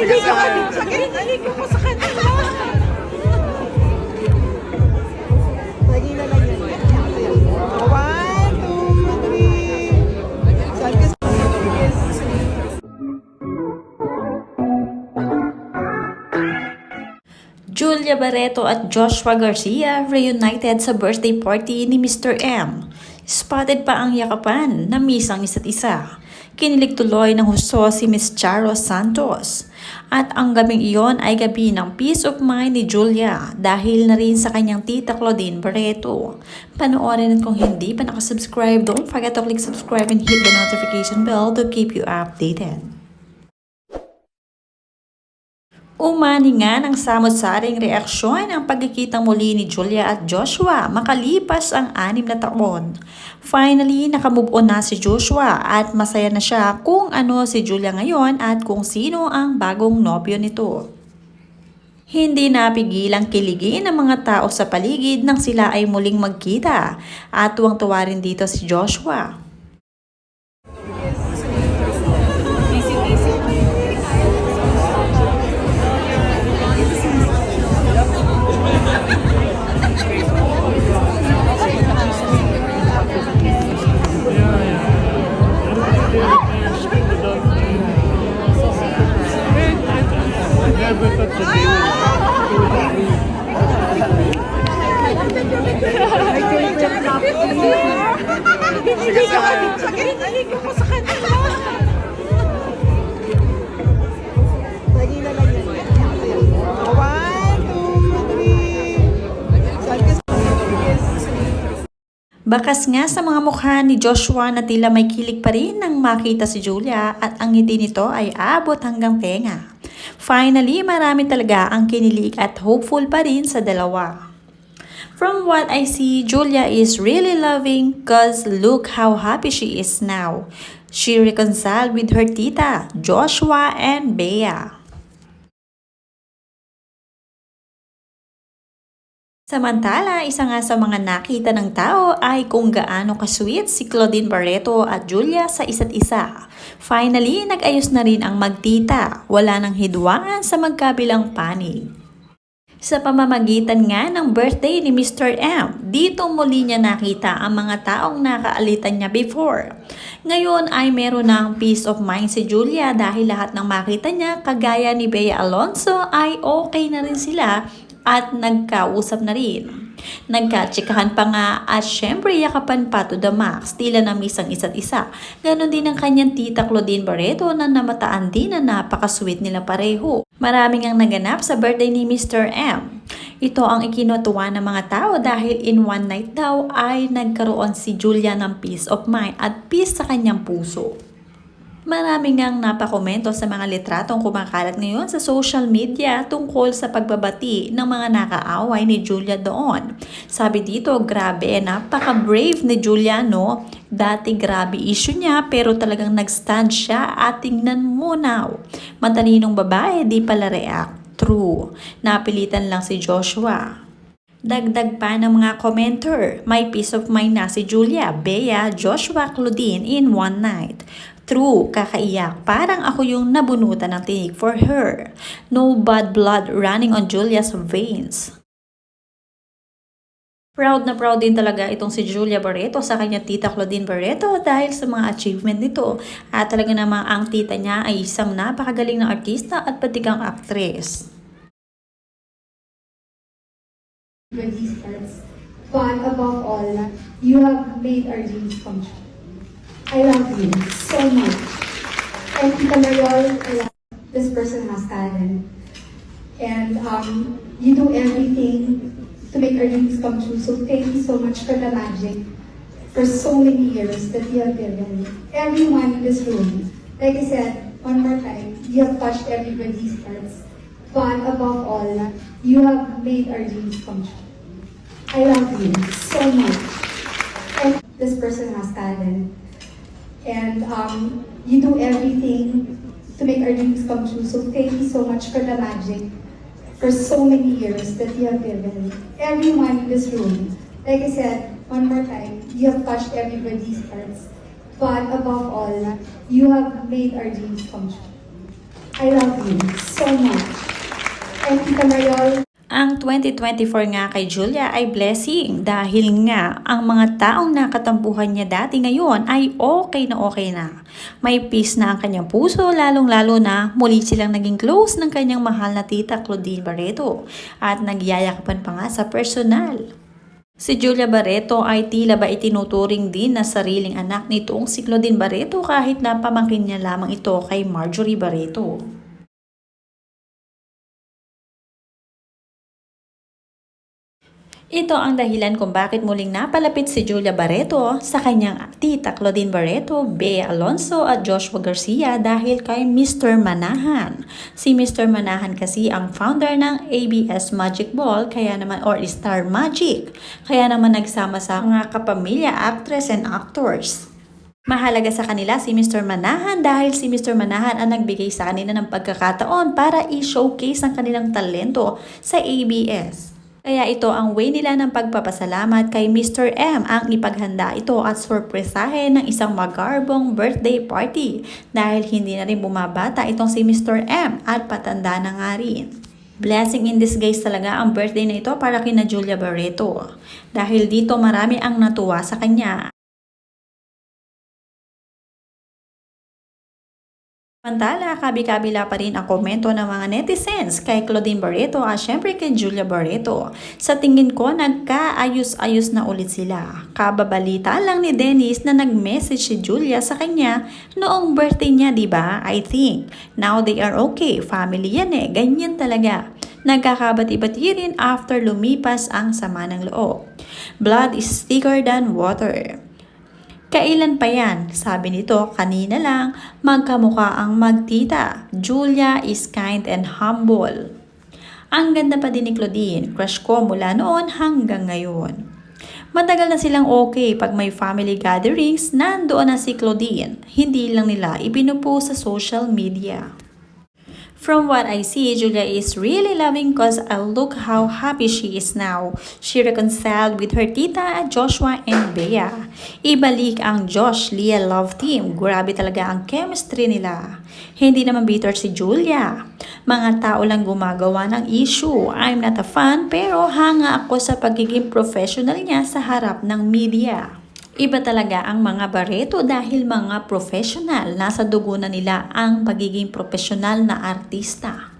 Hindi ka pa dito sa ganit. Ko sa kanila. Lagi na lang yan. 1, 2, 3. Saan ka? Julia Barreto at Joshua Garcia reunited sa birthday party ni Mr. M. Spotted pa ang yakapan na miss ang isa't isa. Kinilig tuloy ng husto si Miss Charo Santos. At ang gabing iyon ay gabi ng peace of mind ni Julia dahil na rin sa kanyang tita Claudine Barreto. Panoorin at kung hindi pa nakasubscribe, don't forget to click subscribe and hit the notification bell to keep you updated. Umani nga ng samot-saring reaksyon ang pagkikitang muli ni Julia at Joshua makalipas ang 6 na taon. Finally, nakamove on na si Joshua at masaya na siya kung ano si Julia ngayon at kung sino ang bagong nobyo nito. Hindi napigilang kiligin ng mga tao sa paligid nang sila ay muling magkita at tuwang-tuwa rin dito si Joshua. Hindi ka pa dito sa ganit. Ko sa kanila. Lagi na lang yan. 1, 2, 3. Saan ka? Bakas nga sa mga mukha ni Joshua na tila may kilig pa rin nang makita si Julia at ang ngiti nito ay abot hanggang tenga. Finally, marami talaga ang kinilig at hopeful pa rin sa dalawa. From what I see, Julia is really loving cause look how happy she is now. She reconciled with her tita, Joshua and Bea. Samantala, isa nga sa mga nakita ng tao ay kung gaano ka-sweet si Claudine Barreto at Julia sa isa't isa. Finally, nag-ayos na rin ang magtita. Wala nang hidwangan sa magkabilang panig. Sa pamamagitan nga ng birthday ni Mr. M, dito muli niya nakita ang mga taong nakaalitan niya before. Ngayon ay meron ng peace of mind si Julia dahil lahat ng makita niya kagaya ni Bea Alonzo ay okay na rin sila at nagkausap na rin. Nagkatsikahan pa nga at syempre yakapan pa to the max, tila na miss ang isa't isa. Ganon din ang kanyang tita Claudine Barreto na namataan din na napaka-sweet nila pareho. Maraming ang naganap sa birthday ni Mr. M. Ito ang ikinutuwa ng mga tao dahil in one night daw ay nagkaroon si Julia ng peace of mind at peace sa kanyang puso. Maraming ang napakomento sa mga litratong kumakalat ngayon sa social media tungkol sa pagbabati ng mga nakaaway ni Julia doon. Sabi dito, grabe, napaka-brave ni Julia, no? Dati grabe issue niya pero talagang nag-stand siya at tingnan mo now. Matalinong babae, di pala react. True. Napilitan lang si Joshua. Dagdag pa ng mga commenter, may peace of mind na si Julia, Bea, Joshua, Claudine in one night. True, kakaiyak. Parang ako yung nabunutan ng tinig for her. No bad blood running on Julia's veins. Proud na proud din talaga itong si Julia Barreto sa kanya tita Claudine Barreto dahil sa mga achievement nito. At talaga namang ang tita niya ay isang napakagaling na artista at pati kang actress. But above all, you have made our dreams come true. I love you so much. And Tita Mariol, this person has talent. And you do everything to make our dreams come true. So thank you so much for the magic for so many years that you have given everyone in this room. Like I said, one more time, you have touched everybody's hearts. But above all, you have made our dreams come true. I love you so much. And this person has talent. And you do everything to make our dreams come true. So thank you so much for the magic for so many years that you have given everyone in this room. Like I said, one more time, you have touched everybody's hearts. But above all, you have made our dreams come true. I love you so much. And Tita Mariol, Ang 2024 nga kay Julia ay blessing dahil nga ang mga taong nakatampuhan niya dati ngayon ay okay na. May peace na ang kanyang puso, lalong-lalo na muli silang naging close ng kanyang mahal na tita Claudine Barreto at nagyayakapan pa nga sa personal. Si Julia Barreto ay tila ba itinuturing din na sariling anak nitong si Claudine Barreto kahit na pamangkin niya lamang ito kay Marjorie Barreto. Ito ang dahilan kung bakit muling napalapit si Julia Barreto sa kanyang tita Claudine Barreto, Bea Alonzo at Joshua Garcia dahil kay Mr. Manahan. Si Mr. Manahan kasi ang founder ng ABS Magic Ball or Star Magic. Kaya naman nagsama sa mga kapamilya, actress and actors. Mahalaga sa kanila si Mr. Manahan dahil si Mr. Manahan ang nagbigay sa kanila ng pagkakataon para i-showcase ang kanilang talento sa ABS. Kaya ito ang way nila ng pagpapasalamat kay Mr. M ang ipaghanda ito at sorpresahin ng isang magarbong birthday party dahil hindi na rin bumabata itong si Mr. M at patanda na nga rin. Blessing in disguise talaga ang birthday na ito para kina Julia Barreto dahil dito marami ang natuwa sa kanya. Samantala, kabi-kabila pa rin ang komento ng mga netizens kay Claudine Barreto at syempre kay Julia Barreto. Sa tingin ko, nagkaayos-ayos na ulit sila. Kababalita lang ni Dennis na nag-message si Julia sa kanya noong birthday niya, diba? I think, now they are okay. Family yan eh, ganyan talaga. Nagkakabati-bati rin after lumipas ang sama ng loob. Blood is thicker than water. Kailan pa yan? Sabi nito, kanina lang, magkamukha ang magtita. Julia is kind and humble. Ang ganda pa din ni Claudine, crush ko mula noon hanggang ngayon. Matagal na silang okay pag may family gatherings, nandoon na si Claudine. Hindi lang nila ipinupost sa social media. From what I see, Julia is really loving cause look how happy she is now. She reconciled with her tita, Joshua and Bea. Ibalik ang Josh-Leah love team. Grabe talaga ang chemistry nila. Hindi naman bitter si Julia. Mga tao lang gumagawa ng issue. I'm not a fan pero hanga ako sa pagiging professional niya sa harap ng media. Iba talaga ang mga Barreto dahil mga professional. Nasa dugo na nila ang pagiging professional na artista.